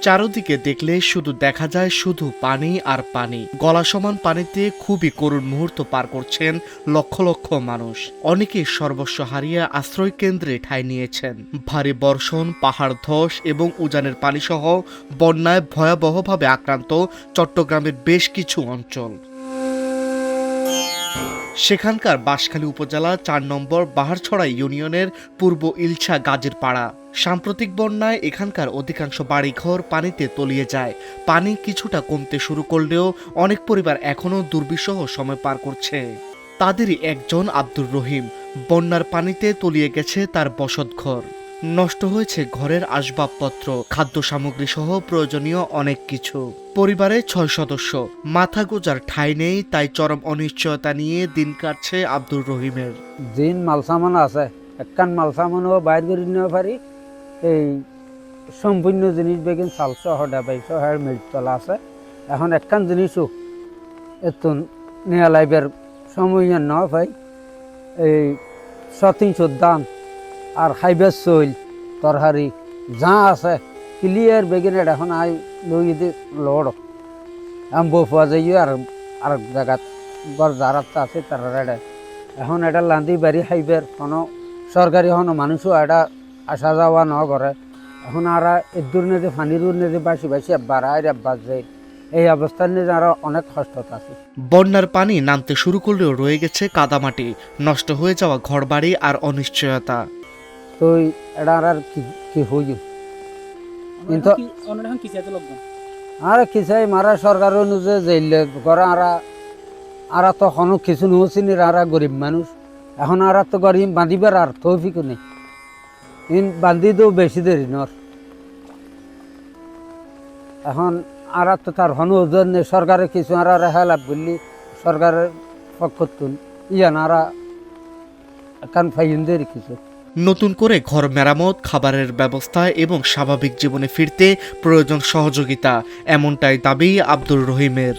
চারদিকে দেখলে শুধু দেখা যায় শুধু পানি আর পানি। গলা সমান পানিতে খুবই করুণ মুহূর্ত পার করছেন লক্ষ লক্ষ মানুষ। অনেকেই সর্বস্ব হারিয়ে আশ্রয় কেন্দ্রে ঠাঁই নিয়েছেন। ভারী বর্ষণ, পাহাড় ধস এবং উজানের পানিসহ বন্যায় ভয়াবহভাবে আক্রান্ত চট্টগ্রামের বেশ কিছু অঞ্চল। সেখানকার বাঁশখালী উপজেলা ৪ নম্বর বাহারছড়া ইউনিয়নের পূর্ব ইলছা গাজীর পাড়া। সাম্প্রতিক বন্যায় এখানকার অধিকাংশ বাড়িঘর পানিতে তলিয়ে যায়। পানি কিছুটা কমতে শুরু করলেও অনেক পরিবার এখনও দুর্বিষহ সময় পার করছে। তাদেরই একজন আব্দুর রহিম। বন্যার পানিতে তলিয়ে গেছে তার বসতঘর। নষ্ট হয়েছে ঘরের আসবাবপত্র, খাদ্য সামগ্রী সহ প্রয়োজনীয় অনেক কিছু। পরিবারে ৬ সদস্য, মাথা গোজার ঠাঁই নেই, তাই চরম অনিশ্চয়তা নিয়ে দিন কাটছে আব্দুর রহিমের। জিন মাল সামান আছে, একখান মাল সামানও বাইর করে নিতে পারি। এই সম্পূর্ণ জিনিস বেগিন চালসহ ডাবাইসহ মিলতলা আছে। এখন একখান জিনিসও এত নেওয়া লাইবের সময় ন ভাই। এই ৩০০ দাম আর খাইবার চইল তরহারি যা আছে ক্লিয়ার বেগিনে এখন আই লই দি লড় আম বফা যাইও আর আরেক জায়গাত গড় যারাত আছে তারা এখন এটা লান্দি বাড়ি খাইবার কোনো সরকারি কোনো মানুষও এটা আসা যাওয়া ন করে। এখন আর এদুর নেজে ফানির নেজে বাসি বাসি বাড়ায় বাস যায়। এই অবস্থার নিয়ে আরো অনেক কষ্ট আছে। বন্যার পানি নামতে শুরু করলেও রয়ে গেছে কাদামাটি, নষ্ট হয়ে যাওয়া ঘরবাড়ি আর অনিশ্চয়তা। তো এটা আর কি হইল কিন্তু আর কিসাই মারা সরকার অনুযায়ী যাইলে করে আর তো কোনো কিছু নহছিনি। আর গরিব মানুষ এখন আর তো গরিব বাঁধিবার আর তৌফিকও নেই। বান্ধি তো বেশি দেরি নর এখন আর তো তার হন ওজন নেই। সরকারের কিছু আর হেলাপ করলি সরকারের পক্ষ তুল ইয়ান আর কান ফাইনদের কিছু। নতুন করে ঘর মেরামত, খাবারের ব্যবস্থা এবং স্বাভাবিক জীবনে ফিরতে প্রয়োজন সহযোগিতা, এমনটাই দাবি আব্দুর রহিমের।